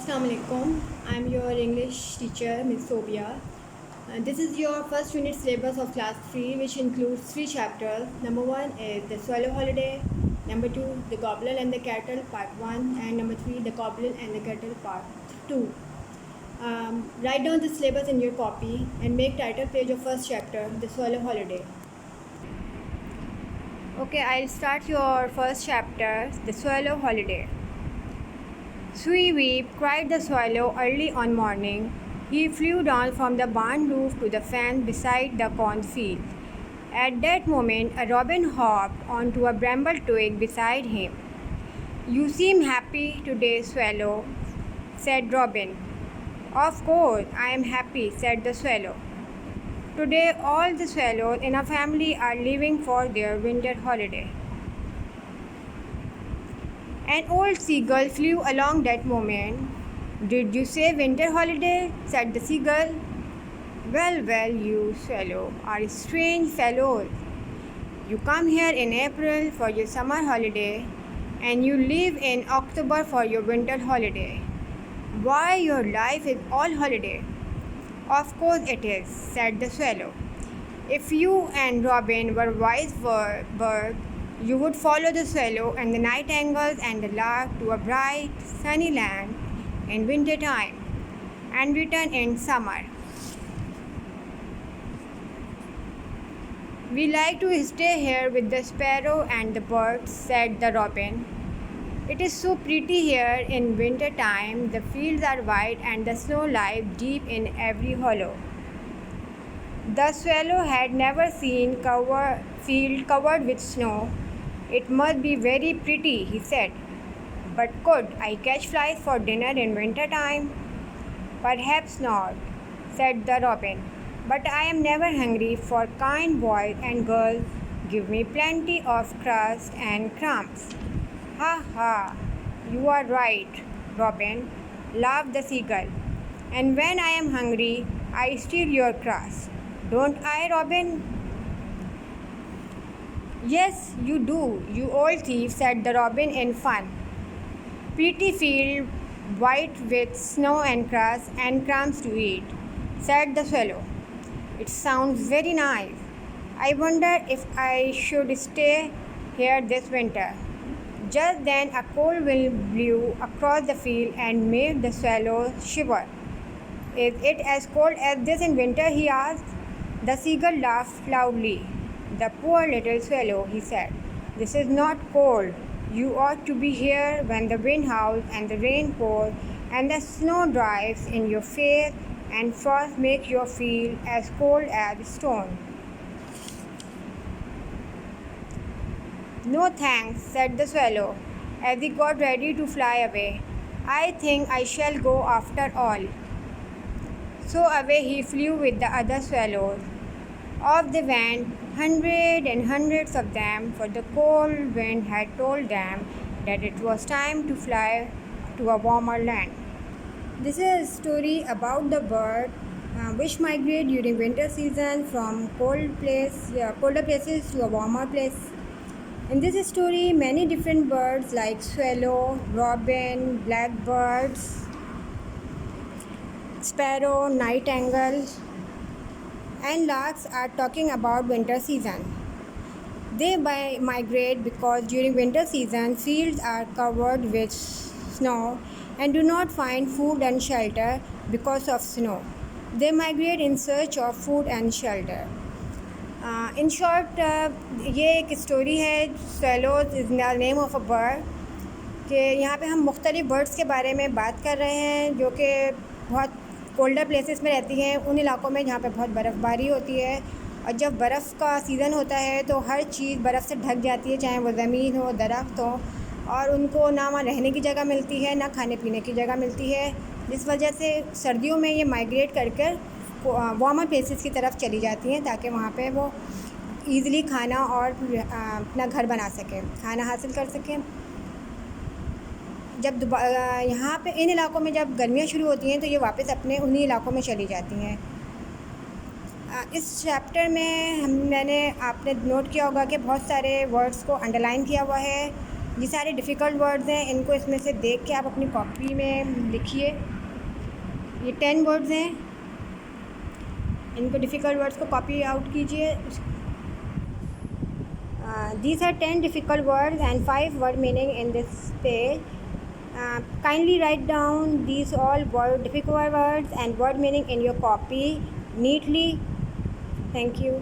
Assalamualaikum. I'm your English teacher, Ms. Sobia. This is your first unit syllabus of class 3, which includes three chapters. Number 1 is the swallow holiday. Number 2, the goblin and the kettle, part 1. And number 3, the goblin and the kettle, part 2. Write down the syllabus in your copy and make title page of first chapter, the swallow holiday. Okay, I'll start your first chapter, the swallow holiday. Sweep, weep, cried the swallow early on morning. He flew down from the barn roof to the fence beside the cornfield. At that moment, a robin hopped onto a bramble twig beside him. "You seem happy today, swallow," said Robin. "Of course, I am happy," said the swallow. "Today, all the swallows in our family are leaving for their winter holiday." An old seagull flew along that moment. "Did you say winter holiday?" said the seagull. Well, you swallow are strange fellows. You come here in April for your summer holiday, and you leave in October for your winter holiday. Why, your life is all holiday." "Of course it is," said the swallow. "If you and Robin were wise birds, you would follow the swallow and the nightingales and the lark to a bright, sunny land in winter time, and return in summer. We like to stay here with the sparrow and the birds," said the robin. "It is so pretty here in winter time. The fields are white and the snow lies deep in every hollow." The swallow had never seen a field covered with snow. "It must be very pretty," he said. "But could I catch flies for dinner in winter time?" "Perhaps not," said the robin. "But I am never hungry, for kind boys and girls give me plenty of crust and crumbs." "Ha ha, you are right, Robin," laughed the seagull. "And when I am hungry, I steal your crust. Don't I, Robin?" "Yes, you do, you old thief," said the robin in fun. "Pretty field, white with snow and crust and crumbs to eat," said the swallow. "It sounds very nice. I wonder if I should stay here this winter." Just then a cold wind blew across the field and made the swallow shiver. "Is it as cold as this in winter?" he asked. The seagull laughed loudly. "The poor little swallow," he said. "This is not cold. You ought to be here when the wind howls and the rain pours and the snow drives in your face and frost makes you feel as cold as stone." "No thanks," said the swallow, as he got ready to fly away. "I think I shall go after all." So away he flew with the other swallows. Off they went, hundreds and hundreds of them, for the cold wind had told them that it was time to fly to a warmer land. This is a story about the bird which migrate during winter season from colder places to a warmer place. In this story, many different birds like swallow, robin, blackbirds, sparrow, nightingale, and larks are talking about winter season. They migrate because during winter season fields are covered with snow and do not find food and shelter because of snow. They migrate in search of food and shelter. In short, ये एक story है swallows is the name of a bird कि यहाँ पे हम मुख्तलिफ़ birds के बारे में बात कर रहे हैं जो कि बहुत कोल्डर प्लेसेस में रहती हैं, उन इलाकों में जहाँ पे बहुत बर्फ़बारी होती है। और जब बर्फ़ का सीज़न होता है तो हर चीज़ बर्फ़ से ढक जाती है, चाहे वो ज़मीन हो, दरख्त हो, और उनको ना वहाँ रहने की जगह मिलती है ना खाने पीने की जगह मिलती है, जिस वजह से सर्दियों में ये माइग्रेट कर वार्मर प्लेसेस की तरफ चली जाती हैं ताकि वहाँ पे वो ईज़िली खाना और अपना घर बना सकें, खाना हासिल कर सकें। जब यहाँ पे इन इलाकों में जब गर्मियाँ शुरू होती हैं तो ये वापस अपने उन्हीं इलाकों में चली जाती हैं। इस चैप्टर में आपने नोट किया होगा कि बहुत सारे वर्ड्स को अंडरलाइन किया हुआ है ये सारे डिफ़िकल्ट वर्ड्स हैं, इनको इसमें से देख के आप अपनी कॉपी में लिखिए। ये 10 वर्ड्स हैं, इनको डिफ़िकल्ट वर्ड्स को कॉपी आउट कीजिए। These are 10 difficult words and 5 word meaning in this page. Kindly write down these all difficult words and word meaning in your copy neatly. Thank you.